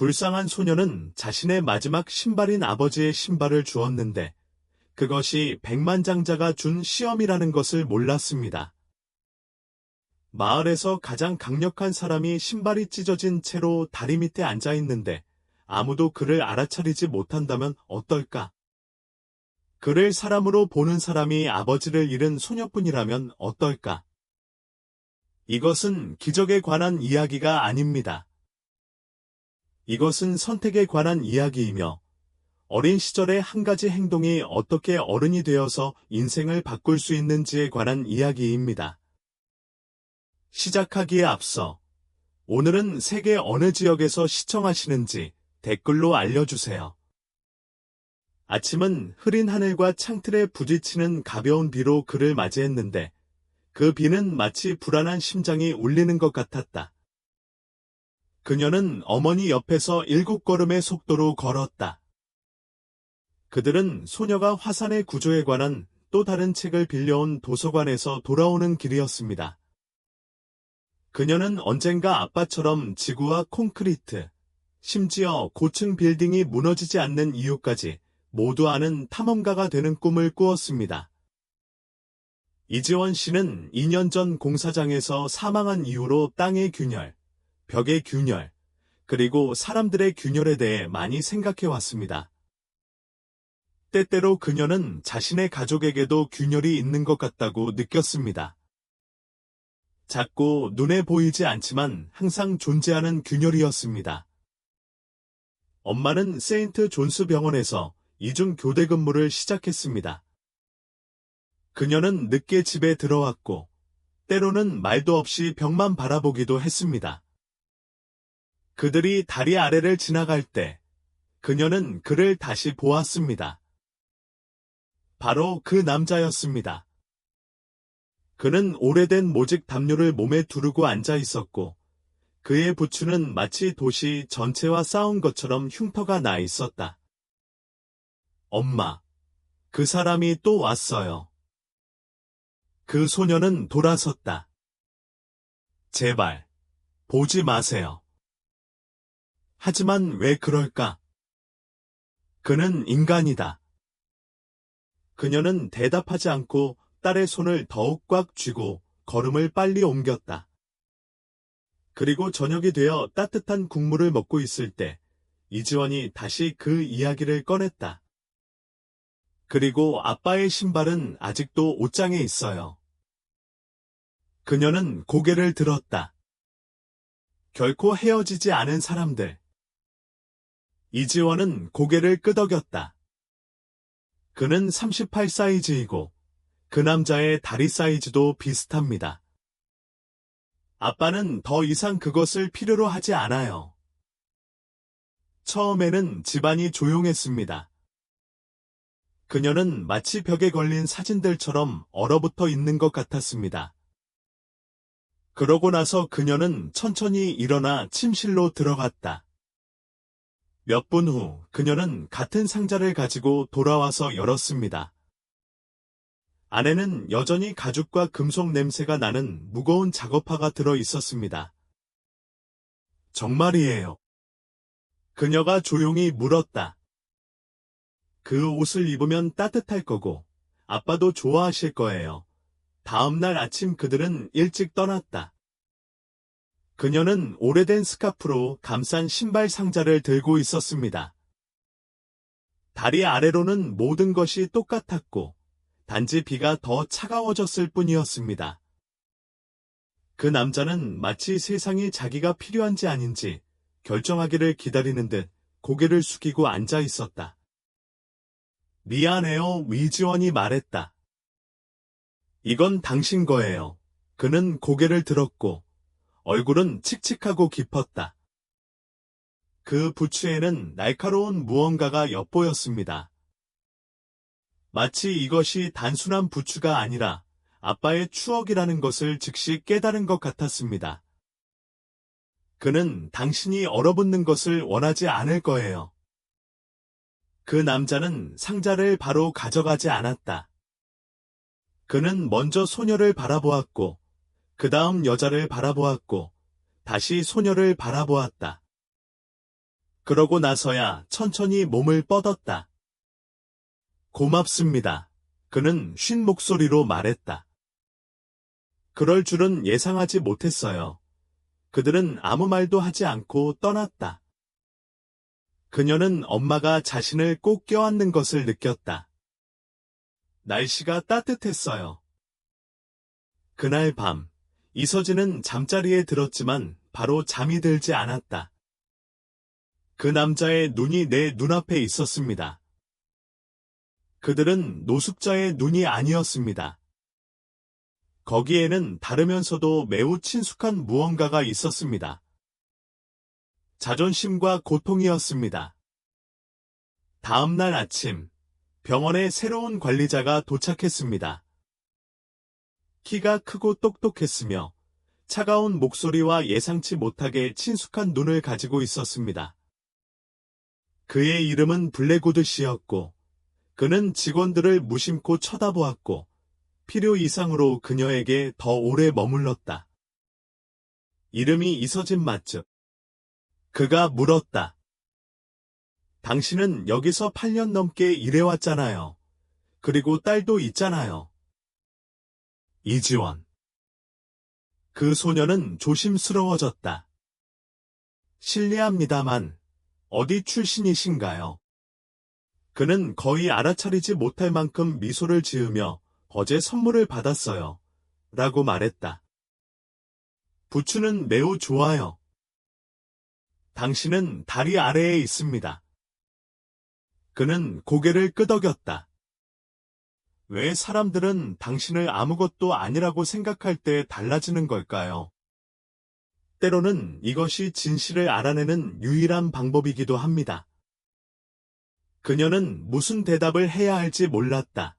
불쌍한 소녀는 자신의 마지막 신발인 아버지의 신발을 주었는데 그것이 백만장자가 준 시험이라는 것을 몰랐습니다. 마을에서 가장 강력한 사람이 신발이 찢어진 채로 다리 밑에 앉아 있는데 아무도 그를 알아차리지 못한다면 어떨까? 그를 사람으로 보는 사람이 아버지를 잃은 소녀뿐이라면 어떨까? 이것은 기적에 관한 이야기가 아닙니다. 이것은 선택에 관한 이야기이며 어린 시절의 한 가지 행동이 어떻게 어른이 되어서 인생을 바꿀 수 있는지에 관한 이야기입니다. 시작하기에 앞서 오늘은 세계 어느 지역에서 시청하시는지 댓글로 알려주세요. 아침은 흐린 하늘과 창틀에 부딪히는 가벼운 비로 그를 맞이했는데 그 비는 마치 불안한 심장이 울리는 것 같았다. 그녀는 어머니 옆에서 7걸음의 속도로 걸었다. 그들은 소녀가 화산의 구조에 관한 또 다른 책을 빌려온 도서관에서 돌아오는 길이었습니다. 그녀는 언젠가 아빠처럼 지구와 콘크리트, 심지어 고층 빌딩이 무너지지 않는 이유까지 모두 아는 탐험가가 되는 꿈을 꾸었습니다. 이지원 씨는 2년 전 공사장에서 사망한 이후로 땅의 균열, 벽의 균열, 그리고 사람들의 균열에 대해 많이 생각해왔습니다. 때때로 그녀는 자신의 가족에게도 균열이 있는 것 같다고 느꼈습니다. 작고 눈에 보이지 않지만 항상 존재하는 균열이었습니다. 엄마는 세인트 존스 병원에서 이중 교대 근무를 시작했습니다. 그녀는 늦게 집에 들어왔고 때로는 말도 없이 벽만 바라보기도 했습니다. 그들이 다리 아래를 지나갈 때 그녀는 그를 다시 보았습니다. 바로 그 남자였습니다. 그는 오래된 모직 담요를 몸에 두르고 앉아 있었고 그의 부츠는 마치 도시 전체와 싸운 것처럼 흉터가 나 있었다. 엄마, 그 사람이 또 왔어요. 그 소녀는 돌아섰다. 제발, 보지 마세요. 하지만 왜 그럴까? 그는 인간이다. 그녀는 대답하지 않고 딸의 손을 더욱 꽉 쥐고 걸음을 빨리 옮겼다. 그리고 저녁이 되어 따뜻한 국물을 먹고 있을 때 이지원이 다시 그 이야기를 꺼냈다. 그리고 아빠의 신발은 아직도 옷장에 있어요. 그녀는 고개를 들었다. 결코 헤어지지 않은 사람들. 이지원은 고개를 끄덕였다. 그는 38 사이즈이고 그 남자의 다리 사이즈도 비슷합니다. 아빠는 더 이상 그것을 필요로 하지 않아요. 처음에는 집안이 조용했습니다. 그녀는 마치 벽에 걸린 사진들처럼 얼어붙어 있는 것 같았습니다. 그러고 나서 그녀는 천천히 일어나 침실로 들어갔다. 몇 분 후 그녀는 같은 상자를 가지고 돌아와서 열었습니다. 안에는 여전히 가죽과 금속 냄새가 나는 무거운 작업화가 들어 있었습니다. 정말이에요. 그녀가 조용히 물었다. 그 옷을 입으면 따뜻할 거고 아빠도 좋아하실 거예요. 다음 날 아침 그들은 일찍 떠났다. 그녀는 오래된 스카프로 감싼 신발 상자를 들고 있었습니다. 다리 아래로는 모든 것이 똑같았고 단지 비가 더 차가워졌을 뿐이었습니다. 그 남자는 마치 세상이 자기가 필요한지 아닌지 결정하기를 기다리는 듯 고개를 숙이고 앉아 있었다. 미안해요, 위지원이 말했다. 이건 당신 거예요. 그는 고개를 들었고 얼굴은 칙칙하고 깊었다. 그 부츠에는 날카로운 무언가가 엿보였습니다. 마치 이것이 단순한 부츠가 아니라 아빠의 추억이라는 것을 즉시 깨달은 것 같았습니다. 그는 당신이 얼어붙는 것을 원하지 않을 거예요. 그 남자는 상자를 바로 가져가지 않았다. 그는 먼저 소녀를 바라보았고 그 다음 여자를 바라보았고 다시 소녀를 바라보았다. 그러고 나서야 천천히 몸을 뻗었다. 고맙습니다. 그는 쉰 목소리로 말했다. 그럴 줄은 예상하지 못했어요. 그들은 아무 말도 하지 않고 떠났다. 그녀는 엄마가 자신을 꼭 껴안는 것을 느꼈다. 날씨가 따뜻했어요. 그날 밤, 이서진은 잠자리에 들었지만 바로 잠이 들지 않았다. 그 남자의 눈이 내 눈앞에 있었습니다. 그들은 노숙자의 눈이 아니었습니다. 거기에는 다르면서도 매우 친숙한 무언가가 있었습니다. 자존심과 고통이었습니다. 다음 날 아침, 병원에 새로운 관리자가 도착했습니다. 키가 크고 똑똑했으며 차가운 목소리와 예상치 못하게 친숙한 눈을 가지고 있었습니다. 그의 이름은 블랙우드 씨였고 그는 직원들을 무심코 쳐다보았고 필요 이상으로 그녀에게 더 오래 머물렀다. 이름이 이서진 맞죠? 그가 물었다. 당신은 여기서 8년 넘게 일해왔잖아요. 그리고 딸도 있잖아요. 이지원. 그 소녀는 조심스러워졌다. 실례합니다만 어디 출신이신가요? 그는 거의 알아차리지 못할 만큼 미소를 지으며 어제 선물을 받았어요. 라고 말했다. 부추는 매우 좋아요. 당신은 다리 아래에 있습니다. 그는 고개를 끄덕였다. 왜 사람들은 당신을 아무것도 아니라고 생각할 때 달라지는 걸까요? 때로는 이것이 진실을 알아내는 유일한 방법이기도 합니다. 그녀는 무슨 대답을 해야 할지 몰랐다.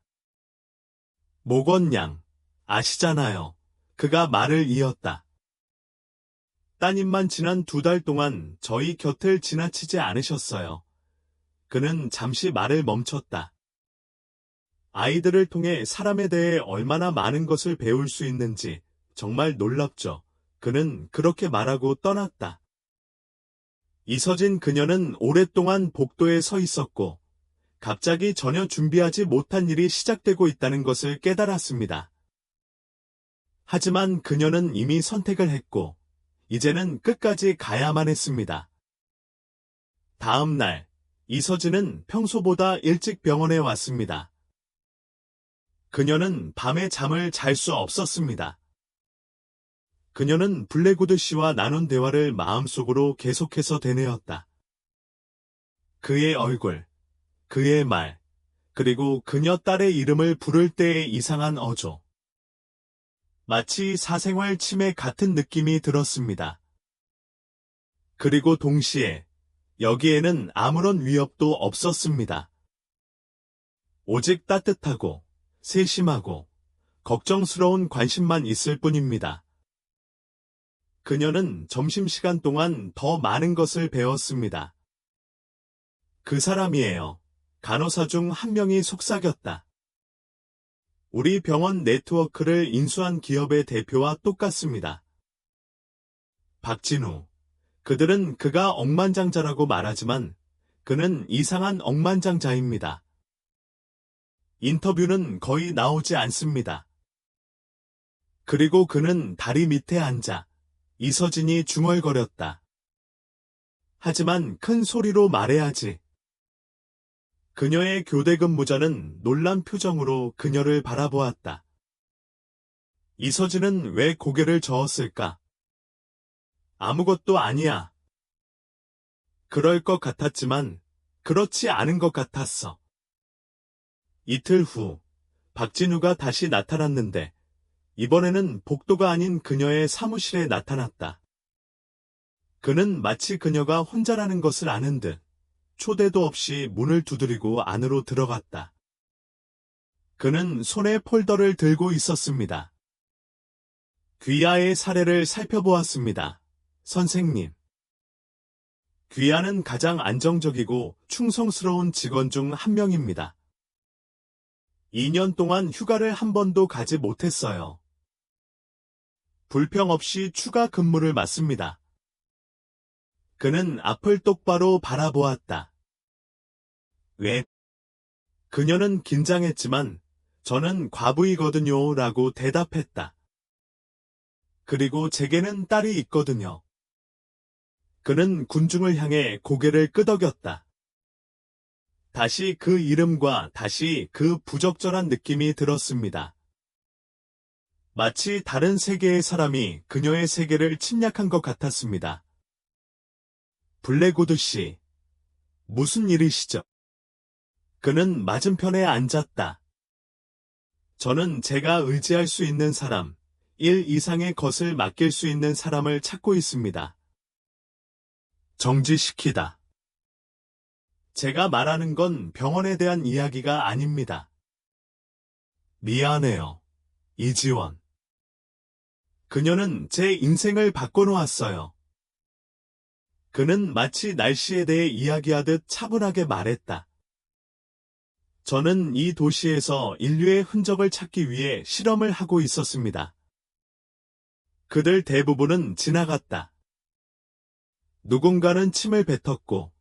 모건양, 아시잖아요. 그가 말을 이었다. 따님만 지난 2달 동안 저희 곁을 지나치지 않으셨어요. 그는 잠시 말을 멈췄다. 아이들을 통해 사람에 대해 얼마나 많은 것을 배울 수 있는지 정말 놀랍죠. 그는 그렇게 말하고 떠났다. 이서진 그녀는 오랫동안 복도에 서 있었고 갑자기 전혀 준비하지 못한 일이 시작되고 있다는 것을 깨달았습니다. 하지만 그녀는 이미 선택을 했고 이제는 끝까지 가야만 했습니다. 다음 날 이서진은 평소보다 일찍 병원에 왔습니다. 그녀는 밤에 잠을 잘 수 없었습니다. 그녀는 블랙우드 씨와 나눈 대화를 마음속으로 계속해서 되뇌었다. 그의 얼굴, 그의 말, 그리고 그녀 딸의 이름을 부를 때의 이상한 어조. 마치 사생활 침해 같은 느낌이 들었습니다. 그리고 동시에 여기에는 아무런 위협도 없었습니다. 오직 따뜻하고 세심하고 걱정스러운 관심만 있을 뿐입니다. 그녀는 점심시간 동안 더 많은 것을 배웠습니다. 그 사람이에요. 간호사 중 한 명이 속삭였다. 우리 병원 네트워크를 인수한 기업의 대표와 똑같습니다. 박진우. 그들은 그가 억만장자라고 말하지만 그는 이상한 억만장자입니다. 인터뷰는 거의 나오지 않습니다. 그리고 그는 다리 밑에 앉아 이서진이 중얼거렸다. 하지만 큰 소리로 말해야지. 그녀의 교대 근무자는 놀란 표정으로 그녀를 바라보았다. 이서진은 왜 고개를 저었을까? 아무것도 아니야. 그럴 것 같았지만 그렇지 않은 것 같았어. 이틀 후 박진우가 다시 나타났는데 이번에는 복도가 아닌 그녀의 사무실에 나타났다. 그는 마치 그녀가 혼자라는 것을 아는 듯 초대도 없이 문을 두드리고 안으로 들어갔다. 그는 손에 폴더를 들고 있었습니다. 귀하의 사례를 살펴보았습니다. 선생님. 귀하는 가장 안정적이고 충성스러운 직원 중 한 명입니다. 2년 동안 휴가를 한 번도 가지 못했어요. 불평 없이 추가 근무를 맡습니다. 그는 앞을 똑바로 바라보았다. 왜? 그녀는 긴장했지만 저는 과부이거든요 라고 대답했다. 그리고 제게는 딸이 있거든요. 그는 군중을 향해 고개를 끄덕였다. 다시 그 이름과 다시 그 부적절한 느낌이 들었습니다. 마치 다른 세계의 사람이 그녀의 세계를 침략한 것 같았습니다. 블랙우드 씨, 무슨 일이시죠? 그는 맞은편에 앉았다. 저는 제가 의지할 수 있는 사람, 1 이상의 것을 맡길 수 있는 사람을 찾고 있습니다. 정지시키다. 제가 말하는 건 병원에 대한 이야기가 아닙니다. 미안해요, 이지원. 그녀는 제 인생을 바꿔놓았어요. 그는 마치 날씨에 대해 이야기하듯 차분하게 말했다. 저는 이 도시에서 인류의 흔적을 찾기 위해 실험을 하고 있었습니다. 그들 대부분은 지나갔다. 누군가는 침을 뱉었고,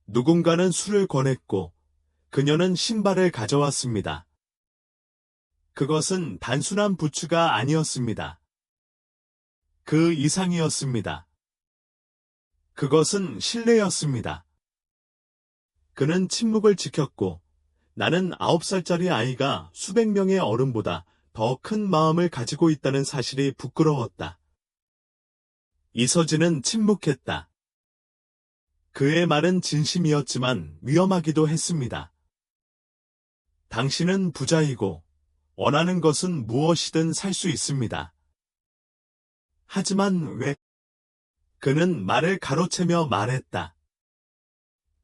누군가는 술을 권했고, 그녀는 신발을 가져왔습니다. 그것은 단순한 부추가 아니었습니다. 그 이상이었습니다. 그것은 신뢰였습니다. 그는 침묵을 지켰고, 나는 9살짜리 아이가 수백 명의 어른보다 더 큰 마음을 가지고 있다는 사실이 부끄러웠다. 이서진은 침묵했다. 그의 말은 진심이었지만 위험하기도 했습니다. 당신은 부자이고 원하는 것은 무엇이든 살 수 있습니다. 하지만 왜? 그는 말을 가로채며 말했다.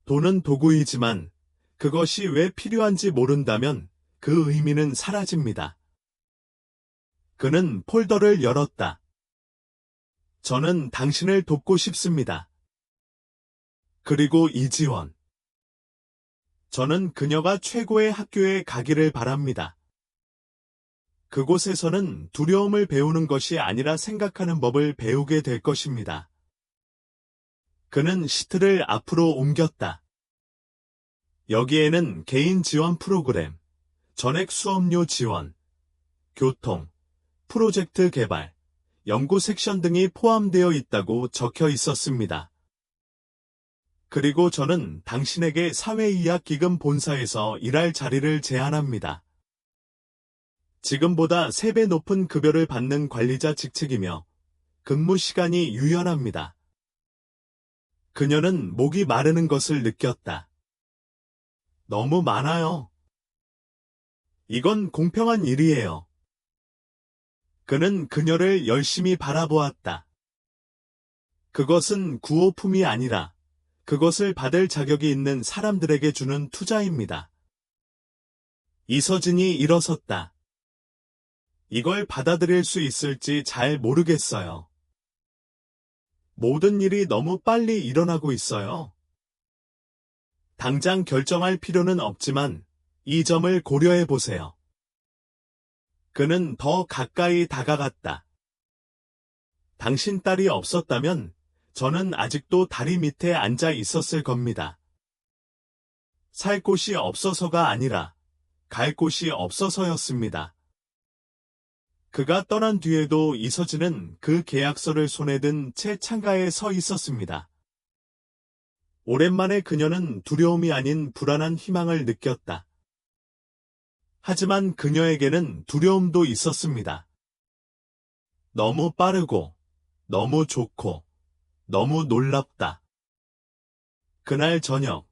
돈은 도구이지만 그것이 왜 필요한지 모른다면 그 의미는 사라집니다. 그는 폴더를 열었다. 저는 당신을 돕고 싶습니다. 그리고 이지원. 저는 그녀가 최고의 학교에 가기를 바랍니다. 그곳에서는 두려움을 배우는 것이 아니라 생각하는 법을 배우게 될 것입니다. 그는 시트를 앞으로 옮겼다. 여기에는 개인 지원 프로그램, 전액 수업료 지원, 교통, 프로젝트 개발, 연구 섹션 등이 포함되어 있다고 적혀 있었습니다. 그리고 저는 당신에게 사회이학기금 본사에서 일할 자리를 제안합니다. 지금보다 3배 높은 급여를 받는 관리자 직책이며 근무 시간이 유연합니다. 그녀는 목이 마르는 것을 느꼈다. 너무 많아요. 이건 공평한 일이에요. 그는 그녀를 열심히 바라보았다. 그것은 구호품이 아니라 그것을 받을 자격이 있는 사람들에게 주는 투자입니다. 이서진이 일어섰다. 이걸 받아들일 수 있을지 잘 모르겠어요. 모든 일이 너무 빨리 일어나고 있어요. 당장 결정할 필요는 없지만 이 점을 고려해 보세요. 그는 더 가까이 다가갔다. 당신 딸이 없었다면 저는 아직도 다리 밑에 앉아 있었을 겁니다. 살 곳이 없어서가 아니라 갈 곳이 없어서였습니다. 그가 떠난 뒤에도 이서진은 그 계약서를 손에 든 채 창가에 서 있었습니다. 오랜만에 그녀는 두려움이 아닌 불안한 희망을 느꼈다. 하지만 그녀에게는 두려움도 있었습니다. 너무 빠르고, 너무 좋고, 너무 놀랍다. 그날 저녁,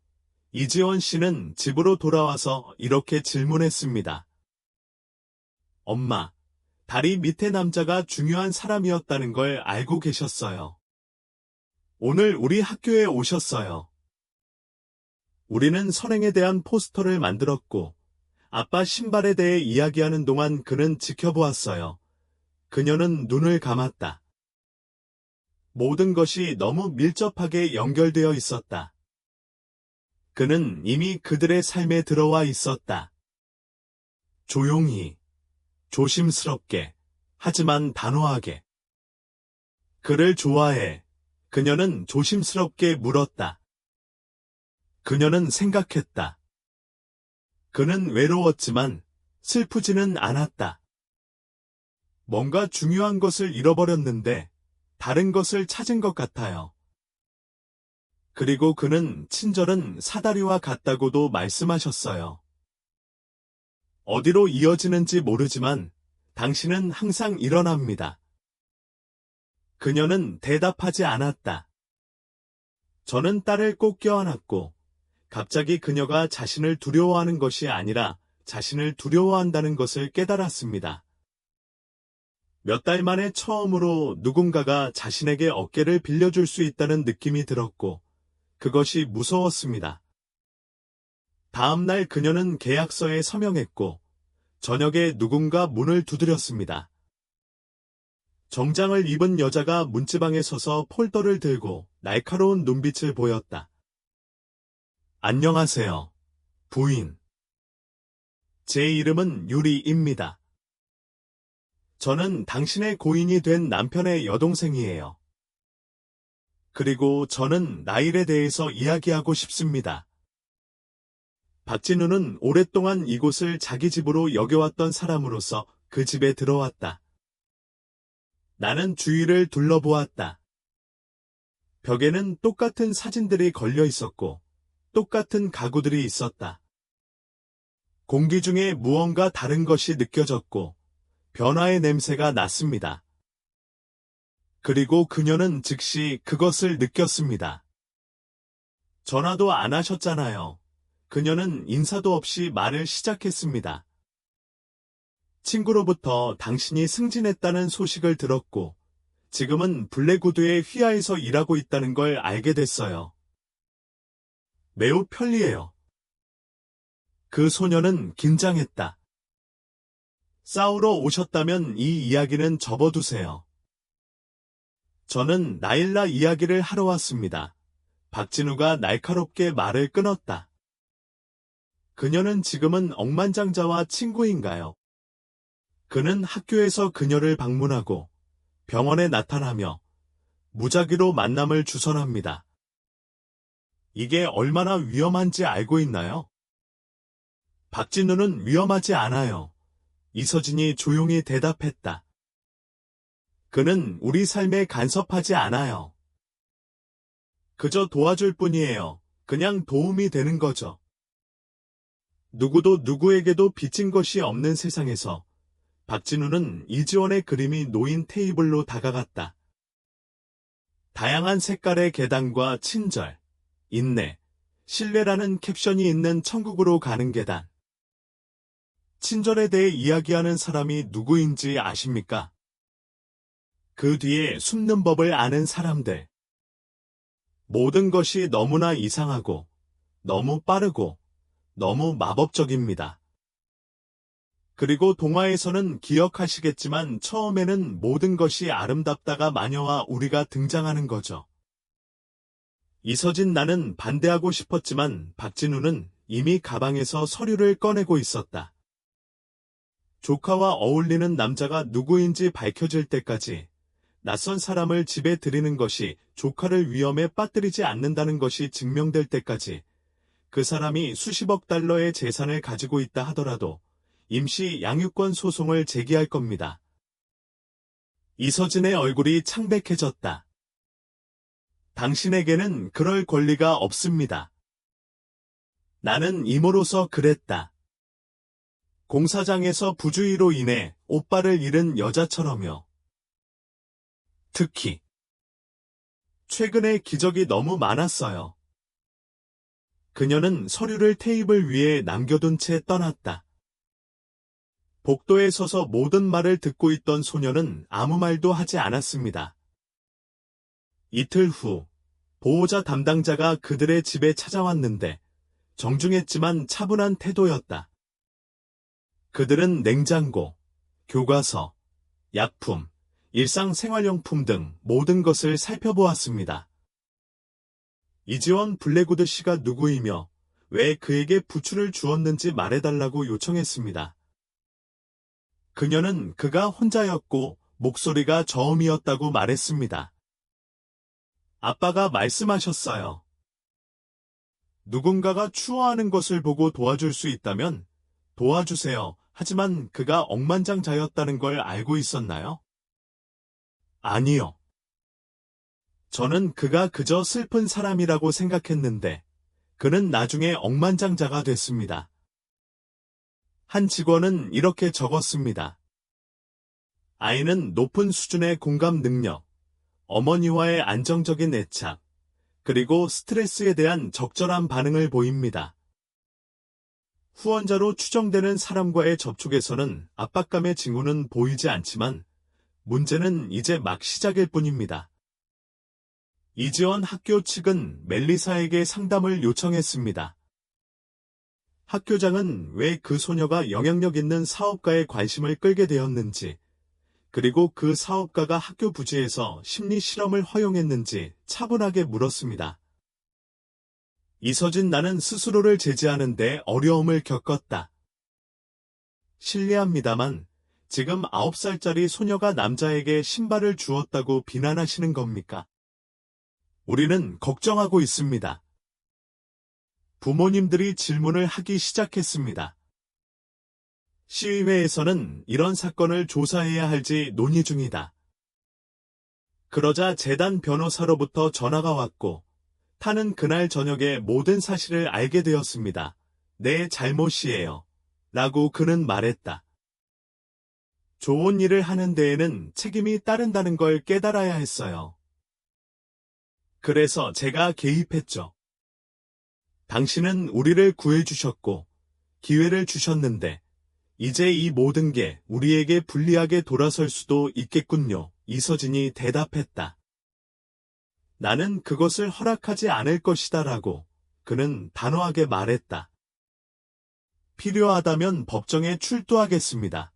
이지원 씨는 집으로 돌아와서 이렇게 질문했습니다. 엄마, 다리 밑에 남자가 중요한 사람이었다는 걸 알고 계셨어요. 오늘 우리 학교에 오셨어요. 우리는 선행에 대한 포스터를 만들었고, 아빠 신발에 대해 이야기하는 동안 그는 지켜보았어요. 그녀는 눈을 감았다. 모든 것이 너무 밀접하게 연결되어 있었다. 그는 이미 그들의 삶에 들어와 있었다. 조용히, 조심스럽게, 하지만 단호하게. 그를 좋아해, 그녀는 조심스럽게 물었다. 그녀는 생각했다. 그는 외로웠지만 슬프지는 않았다. 뭔가 중요한 것을 잃어버렸는데 다른 것을 찾은 것 같아요. 그리고 그는 친절은 사다리와 같다고도 말씀하셨어요. 어디로 이어지는지 모르지만 당신은 항상 일어납니다. 그녀는 대답하지 않았다. 저는 딸을 꼭 껴안았고 갑자기 그녀가 자신을 두려워하는 것이 아니라 자신을 두려워한다는 것을 깨달았습니다. 몇 달 만에 처음으로 누군가가 자신에게 어깨를 빌려줄 수 있다는 느낌이 들었고 그것이 무서웠습니다. 다음 날 그녀는 계약서에 서명했고 저녁에 누군가 문을 두드렸습니다. 정장을 입은 여자가 문지방에 서서 폴더를 들고 날카로운 눈빛을 보였다. 안녕하세요, 부인. 제 이름은 유리입니다. 저는 당신의 고인이 된 남편의 여동생이에요. 그리고 저는 나일에 대해서 이야기하고 싶습니다. 박진우는 오랫동안 이곳을 자기 집으로 여겨왔던 사람으로서 그 집에 들어왔다. 나는 주위를 둘러보았다. 벽에는 똑같은 사진들이 걸려 있었고 똑같은 가구들이 있었다. 공기 중에 무언가 다른 것이 느껴졌고 변화의 냄새가 났습니다. 그리고 그녀는 즉시 그것을 느꼈습니다. 전화도 안 하셨잖아요. 그녀는 인사도 없이 말을 시작했습니다. 친구로부터 당신이 승진했다는 소식을 들었고 지금은 블랙우드의 휘하에서 일하고 있다는 걸 알게 됐어요. 매우 편리해요. 그 소녀는 긴장했다. 싸우러 오셨다면 이 이야기는 접어두세요. 저는 나일라 이야기를 하러 왔습니다. 박진우가 날카롭게 말을 끊었다. 그녀는 지금은 억만장자와 친구인가요? 그는 학교에서 그녀를 방문하고 병원에 나타나며 무작위로 만남을 주선합니다. 이게 얼마나 위험한지 알고 있나요? 박진우는 위험하지 않아요. 이서진이 조용히 대답했다. 그는 우리 삶에 간섭하지 않아요. 그저 도와줄 뿐이에요. 그냥 도움이 되는 거죠. 누구도 누구에게도 빚진 것이 없는 세상에서 박진우는 이지원의 그림이 놓인 테이블로 다가갔다. 다양한 색깔의 계단과 친절, 인내, 신뢰라는 캡션이 있는 천국으로 가는 계단. 친절에 대해 이야기하는 사람이 누구인지 아십니까? 그 뒤에 숨는 법을 아는 사람들. 모든 것이 너무나 이상하고, 너무 빠르고, 너무 마법적입니다. 그리고 동화에서는 기억하시겠지만 처음에는 모든 것이 아름답다가 마녀와 우리가 등장하는 거죠. 이서진 나는 반대하고 싶었지만 박진우는 이미 가방에서 서류를 꺼내고 있었다. 조카와 어울리는 남자가 누구인지 밝혀질 때까지 낯선 사람을 집에 들이는 것이 조카를 위험에 빠뜨리지 않는다는 것이 증명될 때까지 그 사람이 수십억 달러의 재산을 가지고 있다 하더라도 임시 양육권 소송을 제기할 겁니다. 이서진의 얼굴이 창백해졌다. 당신에게는 그럴 권리가 없습니다. 나는 이모로서 그랬다. 공사장에서 부주의로 인해 오빠를 잃은 여자처럼요. 특히 최근에 기적이 너무 많았어요. 그녀는 서류를 테이블 위에 남겨둔 채 떠났다. 복도에 서서 모든 말을 듣고 있던 소녀는 아무 말도 하지 않았습니다. 이틀 후 보호자 담당자가 그들의 집에 찾아왔는데 정중했지만 차분한 태도였다. 그들은 냉장고, 교과서, 약품, 일상생활용품 등 모든 것을 살펴보았습니다. 이지원 블랙우드 씨가 누구이며 왜 그에게 부추를 주었는지 말해달라고 요청했습니다. 그녀는 그가 혼자였고 목소리가 저음이었다고 말했습니다. 아빠가 말씀하셨어요. 누군가가 추워하는 것을 보고 도와줄 수 있다면 도와주세요. 하지만 그가 억만장자였다는 걸 알고 있었나요? 아니요. 저는 그가 그저 슬픈 사람이라고 생각했는데 그는 나중에 억만장자가 됐습니다. 한 직원은 이렇게 적었습니다. 아이는 높은 수준의 공감 능력, 어머니와의 안정적인 애착, 그리고 스트레스에 대한 적절한 반응을 보입니다. 후원자로 추정되는 사람과의 접촉에서는 압박감의 징후는 보이지 않지만 문제는 이제 막 시작일 뿐입니다. 이지원 학교 측은 멜리사에게 상담을 요청했습니다. 학교장은 왜 그 소녀가 영향력 있는 사업가의 관심을 끌게 되었는지, 그리고 그 사업가가 학교 부지에서 심리 실험을 허용했는지 차분하게 물었습니다. 이서진, 나는 스스로를 제지하는데 어려움을 겪었다. 실례합니다만 지금 9살짜리 소녀가 남자에게 신발을 주었다고 비난하시는 겁니까? 우리는 걱정하고 있습니다. 부모님들이 질문을 하기 시작했습니다. 시의회에서는 이런 사건을 조사해야 할지 논의 중이다. 그러자 재단 변호사로부터 전화가 왔고 타는 그날 저녁에 모든 사실을 알게 되었습니다. 내 잘못이에요. 라고 그는 말했다. 좋은 일을 하는 데에는 책임이 따른다는 걸 깨달아야 했어요. 그래서 제가 개입했죠. 당신은 우리를 구해주셨고 기회를 주셨는데 이제 이 모든 게 우리에게 불리하게 돌아설 수도 있겠군요. 이서진이 대답했다. 나는 그것을 허락하지 않을 것이다 라고 그는 단호하게 말했다. 필요하다면 법정에 출두하겠습니다.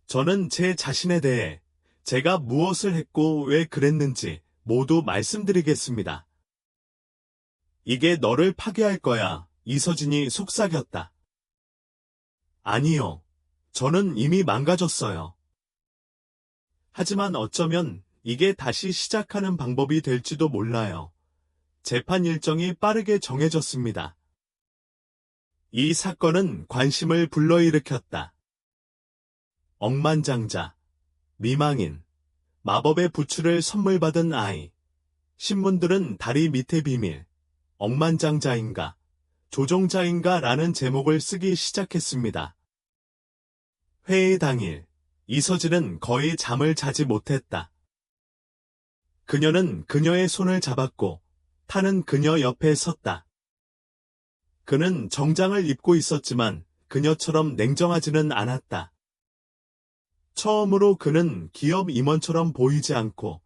저는 제 자신에 대해 제가 무엇을 했고 왜 그랬는지 모두 말씀드리겠습니다. 이게 너를 파괴할 거야. 이서진이 속삭였다. 아니요. 저는 이미 망가졌어요. 하지만 어쩌면 이게 다시 시작하는 방법이 될지도 몰라요. 재판 일정이 빠르게 정해졌습니다. 이 사건은 관심을 불러일으켰다. 억만장자, 미망인, 마법의 부츠를 선물 받은 아이. 신문들은 다리 밑에 비밀, 억만장자인가, 조종자인가 라는 제목을 쓰기 시작했습니다. 회의 당일, 이서진은 거의 잠을 자지 못했다. 그녀는 그녀의 손을 잡았고 타는 그녀 옆에 섰다. 그는 정장을 입고 있었지만 그녀처럼 냉정하지는 않았다. 처음으로 그는 기업 임원처럼 보이지 않고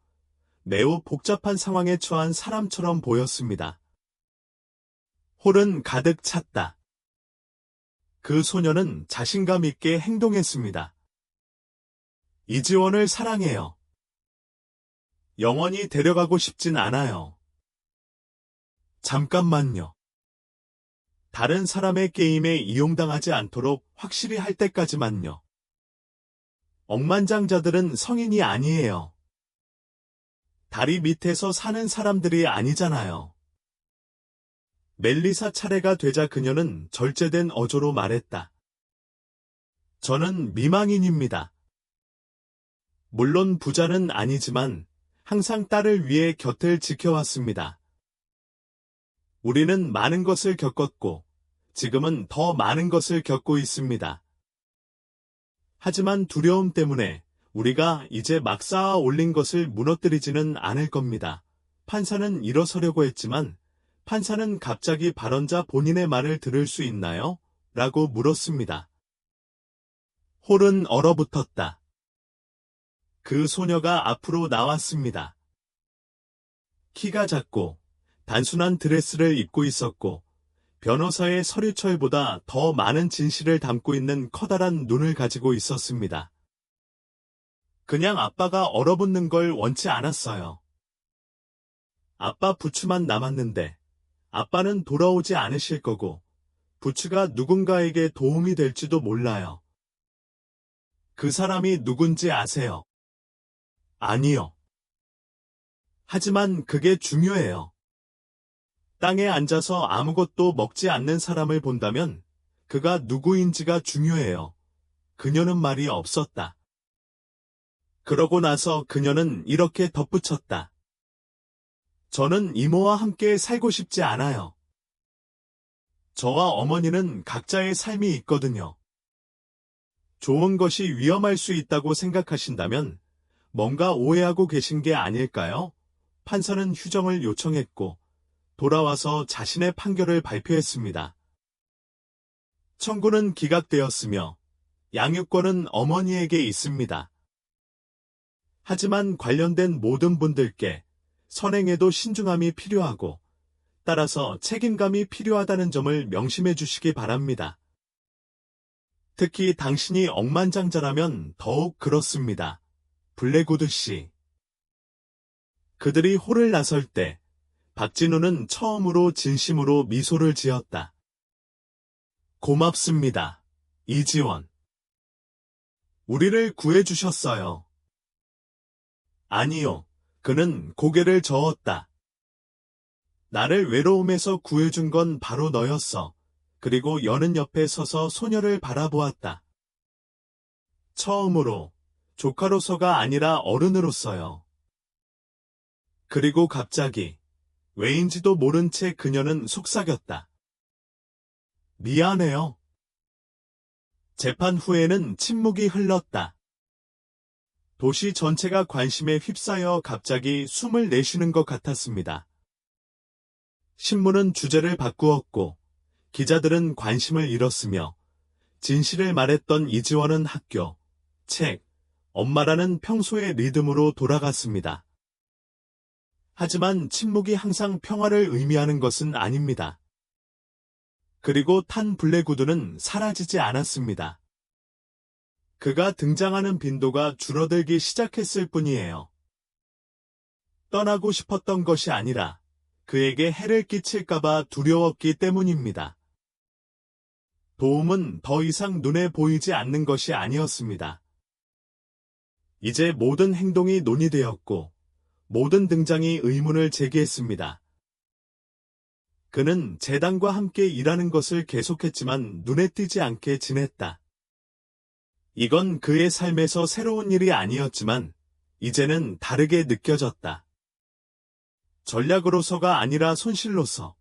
매우 복잡한 상황에 처한 사람처럼 보였습니다. 홀은 가득 찼다. 그 소녀는 자신감 있게 행동했습니다. 이지원을 사랑해요. 영원히 데려가고 싶진 않아요. 잠깐만요. 다른 사람의 게임에 이용당하지 않도록 확실히 할 때까지만요. 억만장자들은 성인이 아니에요. 다리 밑에서 사는 사람들이 아니잖아요. 멜리사 차례가 되자 그녀는 절제된 어조로 말했다. 저는 미망인입니다. 물론 부자는 아니지만 항상 딸을 위해 곁을 지켜왔습니다. 우리는 많은 것을 겪었고 지금은 더 많은 것을 겪고 있습니다. 하지만 두려움 때문에 우리가 이제 막 쌓아 올린 것을 무너뜨리지는 않을 겁니다. 판사는 일어서려고 했지만 판사는 갑자기 발언자 본인의 말을 들을 수 있나요? 라고 물었습니다. 홀은 얼어붙었다. 그 소녀가 앞으로 나왔습니다. 키가 작고 단순한 드레스를 입고 있었고 변호사의 서류철보다 더 많은 진실을 담고 있는 커다란 눈을 가지고 있었습니다. 그냥 아빠가 얼어붙는 걸 원치 않았어요. 아빠 부츠만 남았는데 아빠는 돌아오지 않으실 거고 부츠가 누군가에게 도움이 될지도 몰라요. 그 사람이 누군지 아세요? 아니요. 하지만 그게 중요해요. 땅에 앉아서 아무것도 먹지 않는 사람을 본다면 그가 누구인지가 중요해요. 그녀는 말이 없었다. 그러고 나서 그녀는 이렇게 덧붙였다. 저는 이모와 함께 살고 싶지 않아요. 저와 어머니는 각자의 삶이 있거든요. 좋은 것이 위험할 수 있다고 생각하신다면 뭔가 오해하고 계신 게 아닐까요? 판사는 휴정을 요청했고 돌아와서 자신의 판결을 발표했습니다. 청구는 기각되었으며 양육권은 어머니에게 있습니다. 하지만 관련된 모든 분들께 선행에도 신중함이 필요하고 따라서 책임감이 필요하다는 점을 명심해 주시기 바랍니다. 특히 당신이 억만장자라면 더욱 그렇습니다. 블랙우드 씨. 그들이 홀을 나설 때 박진우는 처음으로 진심으로 미소를 지었다. 고맙습니다. 이지원. 우리를 구해주셨어요. 아니요. 그는 고개를 저었다. 나를 외로움에서 구해준 건 바로 너였어. 그리고 여는 옆에 서서 소녀를 바라보았다. 처음으로 조카로서가 아니라 어른으로서요. 그리고 갑자기 왜인지도 모른 채 그녀는 속삭였다. 미안해요. 재판 후에는 침묵이 흘렀다. 도시 전체가 관심에 휩싸여 갑자기 숨을 내쉬는 것 같았습니다. 신문은 주제를 바꾸었고 기자들은 관심을 잃었으며 진실을 말했던 이지원은 학교, 책, 엄마라는 평소의 리듬으로 돌아갔습니다. 하지만 침묵이 항상 평화를 의미하는 것은 아닙니다. 그리고 탄 블랙우드는 사라지지 않았습니다. 그가 등장하는 빈도가 줄어들기 시작했을 뿐이에요. 떠나고 싶었던 것이 아니라 그에게 해를 끼칠까봐 두려웠기 때문입니다. 도움은 더 이상 눈에 보이지 않는 것이 아니었습니다. 이제 모든 행동이 논의되었고 모든 등장이 의문을 제기했습니다. 그는 재단과 함께 일하는 것을 계속했지만 눈에 띄지 않게 지냈다. 이건 그의 삶에서 새로운 일이 아니었지만 이제는 다르게 느껴졌다. 전략으로서가 아니라 손실로서.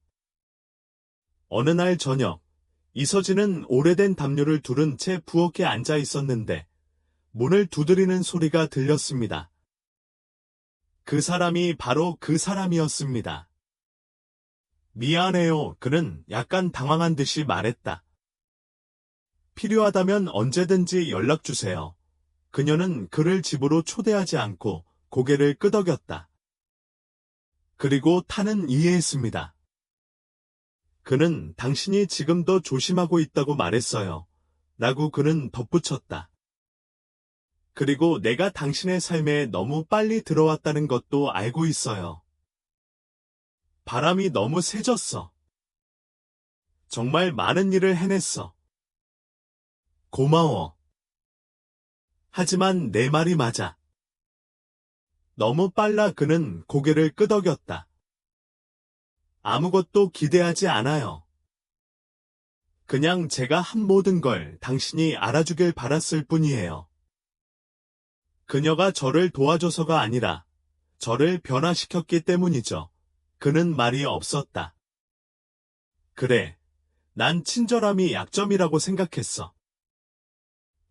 어느 날 저녁, 이서진은 오래된 담요를 두른 채 부엌에 앉아 있었는데 문을 두드리는 소리가 들렸습니다. 그 사람이 바로 그 사람이었습니다. 미안해요. 그는 약간 당황한 듯이 말했다. 필요하다면 언제든지 연락주세요. 그녀는 그를 집으로 초대하지 않고 고개를 끄덕였다. 그리고 타는 이해했습니다. 그는 당신이 지금도 조심하고 있다고 말했어요. 라고 그는 덧붙였다. 그리고 내가 당신의 삶에 너무 빨리 들어왔다는 것도 알고 있어요. 바람이 너무 세졌어. 정말 많은 일을 해냈어. 고마워. 하지만 내 말이 맞아. 너무 빨라. 그는 고개를 끄덕였다. 아무것도 기대하지 않아요. 그냥 제가 한 모든 걸 당신이 알아주길 바랐을 뿐이에요. 그녀가 저를 도와줘서가 아니라 저를 변화시켰기 때문이죠. 그는 말이 없었다. 그래, 난 친절함이 약점이라고 생각했어.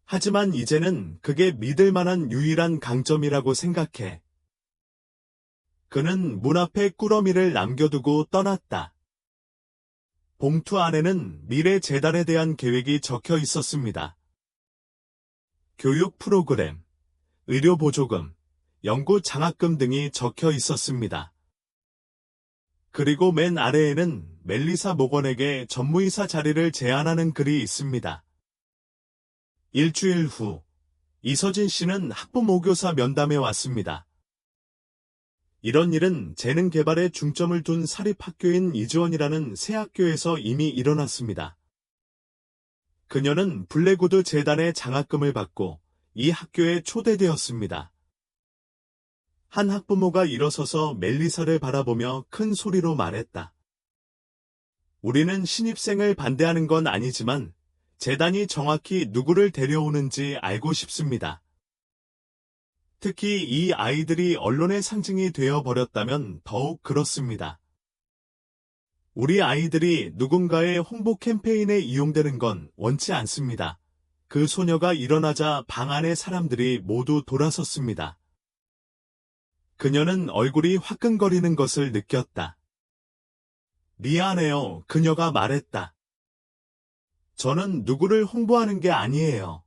하지만 이제는 그게 믿을 만한 유일한 강점이라고 생각해. 그는 문 앞에 꾸러미를 남겨두고 떠났다. 봉투 안에는 미래 재단에 대한 계획이 적혀 있었습니다. 교육 프로그램, 의료보조금, 연구 장학금 등이 적혀 있었습니다. 그리고 맨 아래에는 멜리사 모건에게 전무이사 자리를 제안하는 글이 있습니다. 일주일 후, 이서진 씨는 학부모교사 면담에 왔습니다. 이런 일은 재능 개발에 중점을 둔 사립학교인 이지원이라는 새 학교에서 이미 일어났습니다. 그녀는 블랙우드 재단의 장학금을 받고 이 학교에 초대되었습니다. 한 학부모가 일어서서 멜리사를 바라보며 큰 소리로 말했다. 우리는 신입생을 반대하는 건 아니지만 재단이 정확히 누구를 데려오는지 알고 싶습니다. 특히 이 아이들이 언론의 상징이 되어버렸다면 더욱 그렇습니다. 우리 아이들이 누군가의 홍보 캠페인에 이용되는 건 원치 않습니다. 그 소녀가 일어나자 방 안의 사람들이 모두 돌아섰습니다. 그녀는 얼굴이 화끈거리는 것을 느꼈다. 미안해요, 그녀가 말했다. 저는 누구를 홍보하는 게 아니에요.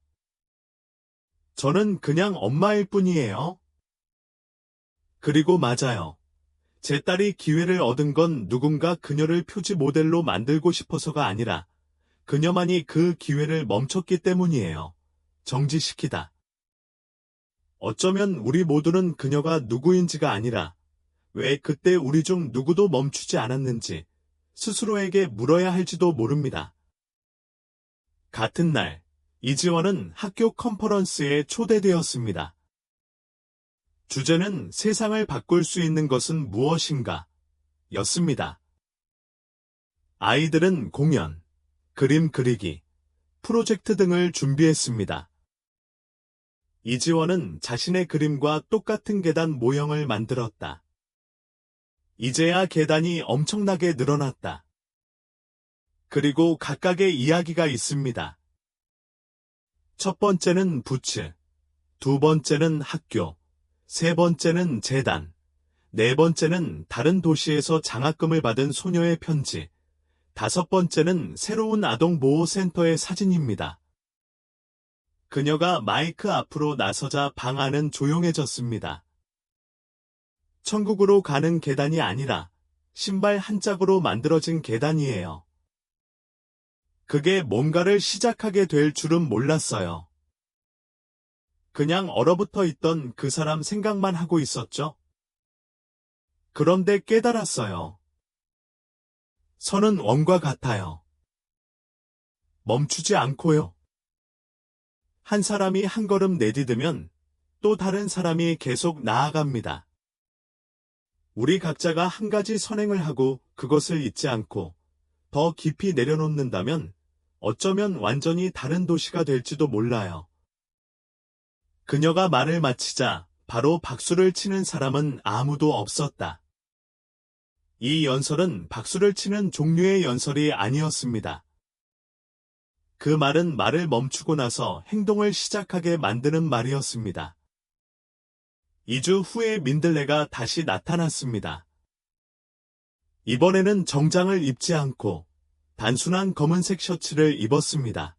저는 그냥 엄마일 뿐이에요. 그리고 맞아요. 제 딸이 기회를 얻은 건 누군가 그녀를 표지 모델로 만들고 싶어서가 아니라 그녀만이 그 기회를 멈췄기 때문이에요. 정지시키다. 어쩌면 우리 모두는 그녀가 누구인지가 아니라 왜 그때 우리 중 누구도 멈추지 않았는지 스스로에게 물어야 할지도 모릅니다. 같은 날, 이지원은 학교 컨퍼런스에 초대되었습니다. 주제는 세상을 바꿀 수 있는 것은 무엇인가? 였습니다. 아이들은 공연, 그림 그리기, 프로젝트 등을 준비했습니다. 이지원은 자신의 그림과 똑같은 계단 모형을 만들었다. 이제야 계단이 엄청나게 늘어났다. 그리고 각각의 이야기가 있습니다. 첫 번째는 부츠, 두 번째는 학교, 세 번째는 재단, 네 번째는 다른 도시에서 장학금을 받은 소녀의 편지, 다섯 번째는 새로운 아동보호센터의 사진입니다. 그녀가 마이크 앞으로 나서자 방 안은 조용해졌습니다. 천국으로 가는 계단이 아니라 신발 한 짝으로 만들어진 계단이에요. 그게 뭔가를 시작하게 될 줄은 몰랐어요. 그냥 얼어붙어 있던 그 사람 생각만 하고 있었죠. 그런데 깨달았어요. 선은 원과 같아요. 멈추지 않고요. 한 사람이 한 걸음 내디디면 또 다른 사람이 계속 나아갑니다. 우리 각자가 한 가지 선행을 하고 그것을 잊지 않고 더 깊이 내려놓는다면 어쩌면 완전히 다른 도시가 될지도 몰라요. 그녀가 말을 마치자 바로 박수를 치는 사람은 아무도 없었다. 이 연설은 박수를 치는 종류의 연설이 아니었습니다. 그 말은 말을 멈추고 나서 행동을 시작하게 만드는 말이었습니다. 2주 후에 민들레가 다시 나타났습니다. 이번에는 정장을 입지 않고 단순한 검은색 셔츠를 입었습니다.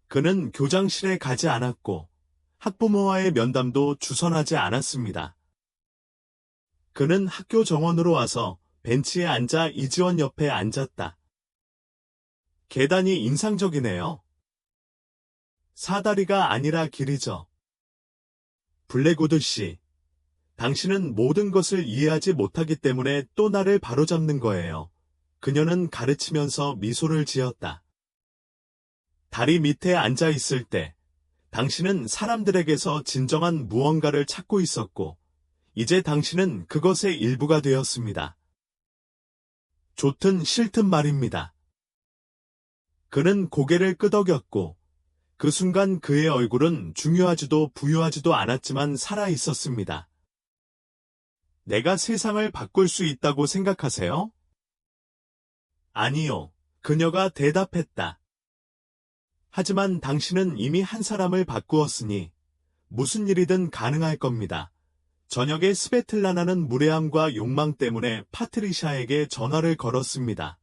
그는 교장실에 가지 않았고 학부모와의 면담도 주선하지 않았습니다. 그는 학교 정원으로 와서 벤치에 앉아 이지원 옆에 앉았다. 계단이 인상적이네요. 사다리가 아니라 길이죠. 블랙우드 씨, 당신은 모든 것을 이해하지 못하기 때문에 또 나를 바로잡는 거예요. 그녀는 가르치면서 미소를 지었다. 다리 밑에 앉아 있을 때 당신은 사람들에게서 진정한 무언가를 찾고 있었고 이제 당신은 그것의 일부가 되었습니다. 좋든 싫든 말입니다. 그는 고개를 끄덕였고 그 순간 그의 얼굴은 중요하지도 부유하지도 않았지만 살아 있었습니다. 내가 세상을 바꿀 수 있다고 생각하세요? 아니요, 그녀가 대답했다. 하지만 당신은 이미 한 사람을 바꾸었으니 무슨 일이든 가능할 겁니다. 저녁에 스베틀라나는 무례함과 욕망 때문에 파트리샤에게 전화를 걸었습니다.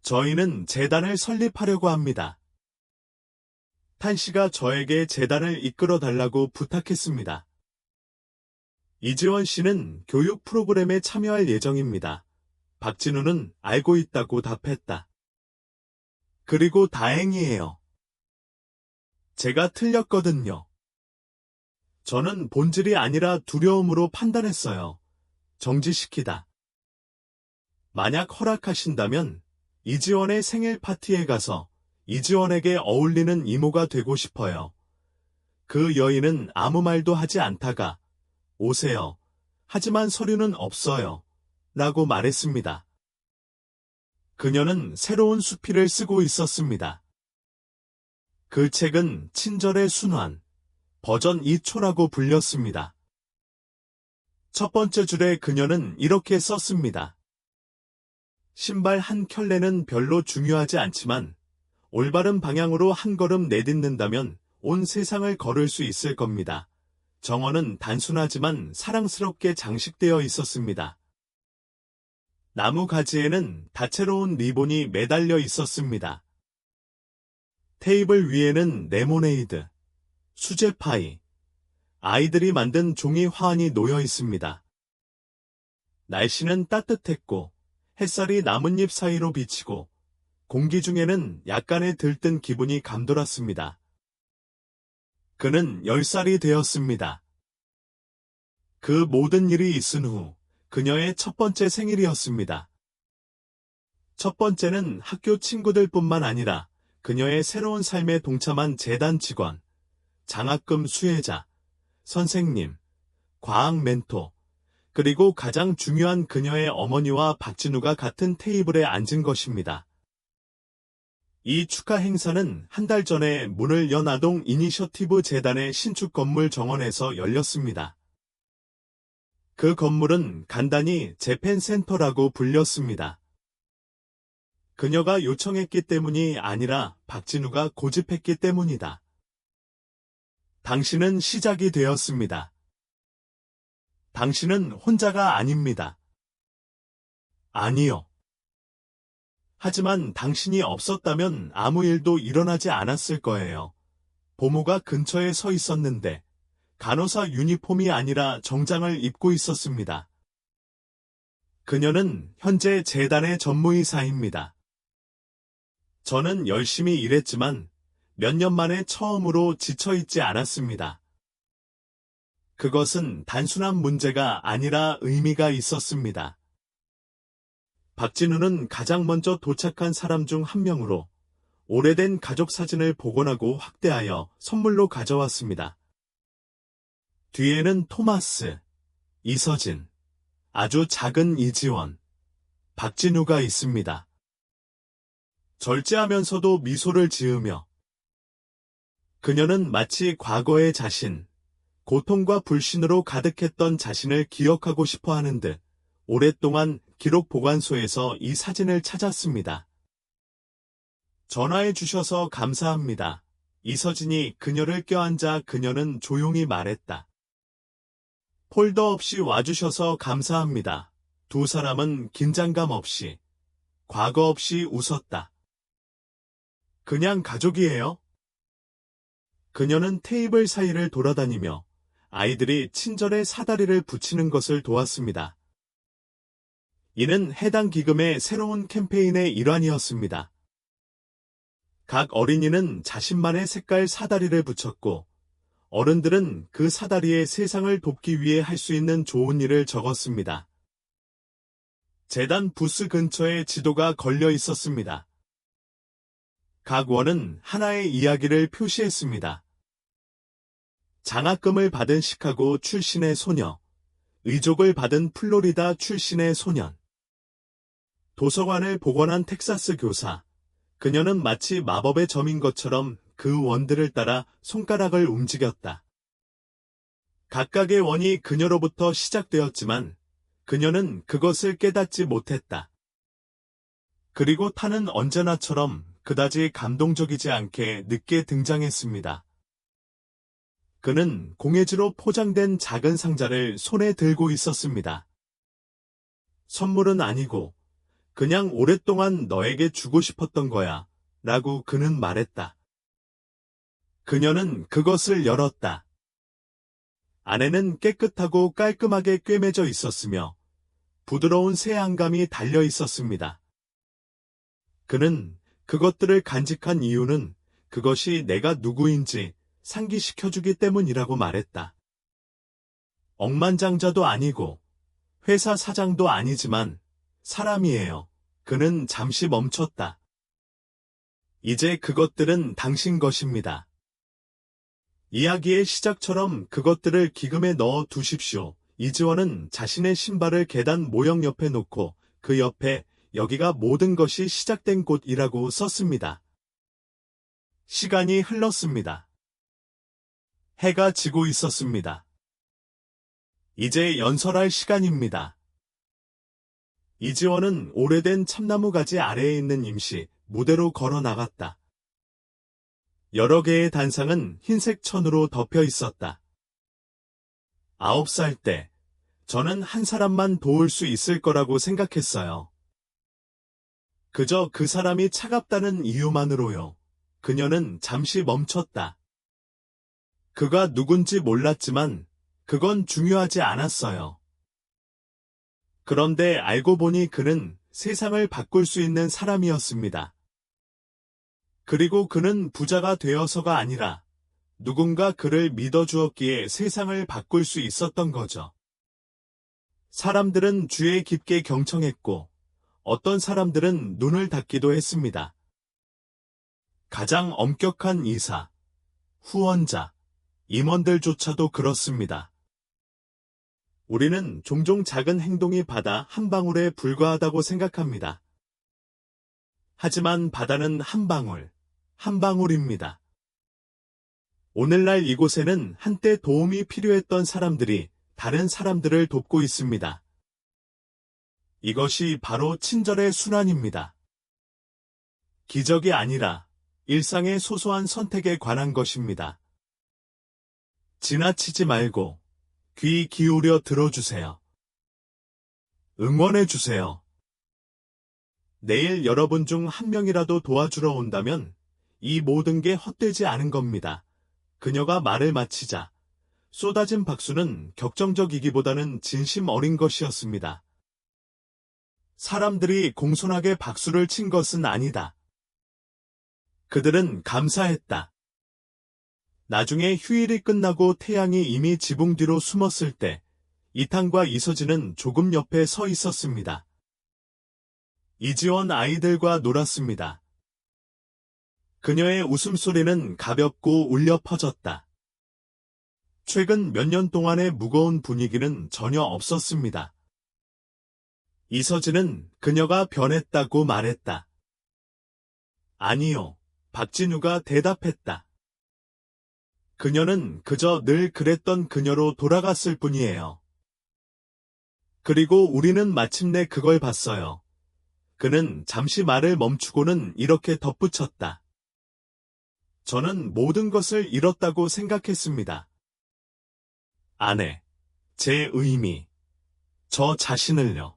저희는 재단을 설립하려고 합니다. 탄 씨가 저에게 재단을 이끌어 달라고 부탁했습니다. 이지원 씨는 교육 프로그램에 참여할 예정입니다. 박진우는 알고 있다고 답했다. 그리고 다행이에요. 제가 틀렸거든요. 저는 본질이 아니라 두려움으로 판단했어요. 정지시키다. 만약 허락하신다면 이지원의 생일 파티에 가서 이지원에게 어울리는 이모가 되고 싶어요. 그 여인은 아무 말도 하지 않다가 오세요. 하지만 서류는 없어요. 라고 말했습니다. 그녀는 새로운 수필을 쓰고 있었습니다. 그 책은 친절의 순환, 버전 2초라고 불렸습니다. 첫 번째 줄에 그녀는 이렇게 썼습니다. 신발 한 켤레는 별로 중요하지 않지만 올바른 방향으로 한 걸음 내딛는다면 온 세상을 걸을 수 있을 겁니다. 정언은 단순하지만 사랑스럽게 장식되어 있었습니다. 나무 가지에는 다채로운 리본이 매달려 있었습니다. 테이블 위에는 레모네이드, 수제 파이, 아이들이 만든 종이 화환이 놓여 있습니다. 날씨는 따뜻했고 햇살이 나뭇잎 사이로 비치고 공기 중에는 약간의 들뜬 기분이 감돌았습니다. 그는 10살이 되었습니다. 그 모든 일이 있은 후 그녀의 첫 번째 생일이었습니다. 첫 번째는 학교 친구들뿐만 아니라 그녀의 새로운 삶에 동참한 재단 직원, 장학금 수혜자, 선생님, 과학 멘토, 그리고 가장 중요한 그녀의 어머니와 박진우가 같은 테이블에 앉은 것입니다. 이 축하 행사는 한 달 전에 문을 연 아동 이니셔티브 재단의 신축 건물 정원에서 열렸습니다. 그 건물은 간단히 재팬센터라고 불렸습니다. 그녀가 요청했기 때문이 아니라 박진우가 고집했기 때문이다. 당신은 시작이 되었습니다. 당신은 혼자가 아닙니다. 아니요. 하지만 당신이 없었다면 아무 일도 일어나지 않았을 거예요. 보모가 근처에 서 있었는데 간호사 유니폼이 아니라 정장을 입고 있었습니다. 그녀는 현재 재단의 전무이사입니다. 저는 열심히 일했지만 몇 년 만에 처음으로 지쳐있지 않았습니다. 그것은 단순한 문제가 아니라 의미가 있었습니다. 박진우는 가장 먼저 도착한 사람 중 한 명으로 오래된 가족 사진을 복원하고 확대하여 선물로 가져왔습니다. 뒤에는 토마스, 이서진, 아주 작은 이지원, 박진우가 있습니다. 절제하면서도 미소를 지으며 그녀는 마치 과거의 자신, 고통과 불신으로 가득했던 자신을 기억하고 싶어 하는 듯 오랫동안 기록 보관소에서 이 사진을 찾았습니다. 전화해 주셔서 감사합니다. 이서진이 그녀를 껴안자 그녀는 조용히 말했다. 폴더 없이 와주셔서 감사합니다. 두 사람은 긴장감 없이, 과거 없이 웃었다. 그냥 가족이에요? 그녀는 테이블 사이를 돌아다니며 아이들이 친절의 사다리를 붙이는 것을 도왔습니다. 이는 해당 기금의 새로운 캠페인의 일환이었습니다. 각 어린이는 자신만의 색깔 사다리를 붙였고 어른들은 그 사다리에 세상을 돕기 위해 할 수 있는 좋은 일을 적었습니다. 재단 부스 근처에 지도가 걸려 있었습니다. 각 원은 하나의 이야기를 표시했습니다. 장학금을 받은 시카고 출신의 소녀, 의족을 받은 플로리다 출신의 소년, 도서관을 복원한 텍사스 교사, 그녀는 마치 마법의 점인 것처럼 그 원들을 따라 손가락을 움직였다. 각각의 원이 그녀로부터 시작되었지만 그녀는 그것을 깨닫지 못했다. 그리고 타는 언제나처럼 그다지 감동적이지 않게 늦게 등장했습니다. 그는 공예지로 포장된 작은 상자를 손에 들고 있었습니다. 선물은 아니고 그냥 오랫동안 너에게 주고 싶었던 거야 라고 그는 말했다. 그녀는 그것을 열었다. 안에는 깨끗하고 깔끔하게 꿰매져 있었으며 부드러운 새안감이 달려 있었습니다. 그는 그것들을 간직한 이유는 그것이 내가 누구인지 상기시켜주기 때문이라고 말했다. 억만장자도 아니고 회사 사장도 아니지만 사람이에요. 그는 잠시 멈췄다. 이제 그것들은 당신 것입니다. 이야기의 시작처럼 그것들을 기금에 넣어 두십시오. 이지원은 자신의 신발을 계단 모형 옆에 놓고 그 옆에 여기가 모든 것이 시작된 곳이라고 썼습니다. 시간이 흘렀습니다. 해가 지고 있었습니다. 이제 연설할 시간입니다. 이지원은 오래된 참나무 가지 아래에 있는 임시 무대로 걸어 나갔다. 여러 개의 단상은 흰색 천으로 덮여 있었다. 9살 때 저는 한 사람만 도울 수 있을 거라고 생각했어요. 그저 그 사람이 차갑다는 이유만으로요. 그녀는 잠시 멈췄다. 그가 누군지 몰랐지만 그건 중요하지 않았어요. 그런데 알고 보니 그는 세상을 바꿀 수 있는 사람이었습니다. 그리고 그는 부자가 되어서가 아니라 누군가 그를 믿어주었기에 세상을 바꿀 수 있었던 거죠. 사람들은 주에 깊게 경청했고 어떤 사람들은 눈을 닫기도 했습니다. 가장 엄격한 이사, 후원자, 임원들조차도 그렇습니다. 우리는 종종 작은 행동이 바다 한 방울에 불과하다고 생각합니다. 하지만 바다는 한 방울, 한 방울입니다. 오늘날 이곳에는 한때 도움이 필요했던 사람들이 다른 사람들을 돕고 있습니다. 이것이 바로 친절의 순환입니다. 기적이 아니라 일상의 소소한 선택에 관한 것입니다. 지나치지 말고 귀 기울여 들어주세요. 응원해주세요. 내일 여러분 중 한 명이라도 도와주러 온다면 이 모든 게 헛되지 않은 겁니다. 그녀가 말을 마치자 쏟아진 박수는 격정적이기보다는 진심 어린 것이었습니다. 사람들이 공손하게 박수를 친 것은 아니다. 그들은 감사했다. 나중에 휴일이 끝나고 태양이 이미 지붕 뒤로 숨었을 때 이탄과 이서진은 조금 옆에 서 있었습니다. 이지원 아이들과 놀았습니다. 그녀의 웃음소리는 가볍고 울려 퍼졌다. 최근 몇 년 동안의 무거운 분위기는 전혀 없었습니다. 이서진은 그녀가 변했다고 말했다. 아니요, 박진우가 대답했다. 그녀는 그저 늘 그랬던 그녀로 돌아갔을 뿐이에요. 그리고 우리는 마침내 그걸 봤어요. 그는 잠시 말을 멈추고는 이렇게 덧붙였다. 저는 모든 것을 잃었다고 생각했습니다. 아내, 제 의미, 저 자신을요.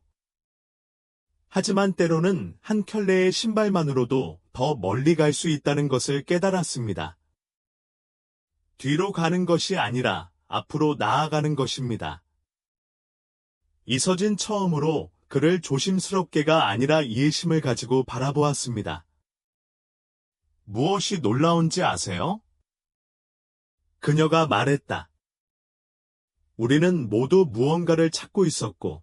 하지만 때로는 한 켤레의 신발만으로도 더 멀리 갈 수 있다는 것을 깨달았습니다. 뒤로 가는 것이 아니라 앞으로 나아가는 것입니다. 이서진 처음으로 그를 조심스럽게가 아니라 이해심을 가지고 바라보았습니다. 무엇이 놀라운지 아세요? 그녀가 말했다. 우리는 모두 무언가를 찾고 있었고,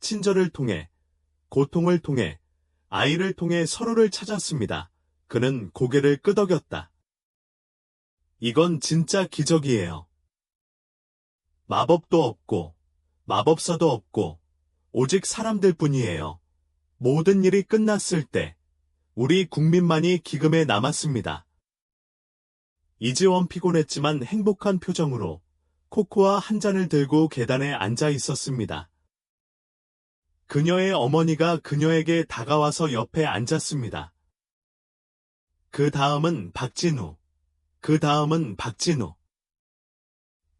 친절을 통해, 고통을 통해, 아이를 통해 서로를 찾았습니다. 그는 고개를 끄덕였다. 이건 진짜 기적이에요. 마법도 없고, 마법사도 없고, 오직 사람들뿐이에요. 모든 일이 끝났을 때, 우리 국민만이 기금에 남았습니다. 이지원 피곤했지만 행복한 표정으로 코코아 한 잔을 들고 계단에 앉아 있었습니다. 그녀의 어머니가 그녀에게 다가와서 옆에 앉았습니다. 그 다음은 박진우. 그 다음은 박진우.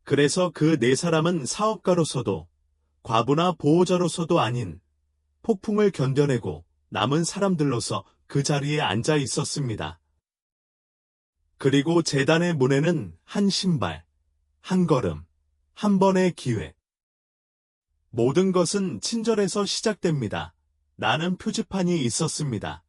그래서 그 네 사람은 사업가로서도 과부나 보호자로서도 아닌 폭풍을 견뎌내고 남은 사람들로서 그 자리에 앉아 있었습니다. 그리고 재단의 문에는 한 신발, 한 걸음, 한 번의 기회. 모든 것은 친절에서 시작됩니다. 라는 표지판이 있었습니다.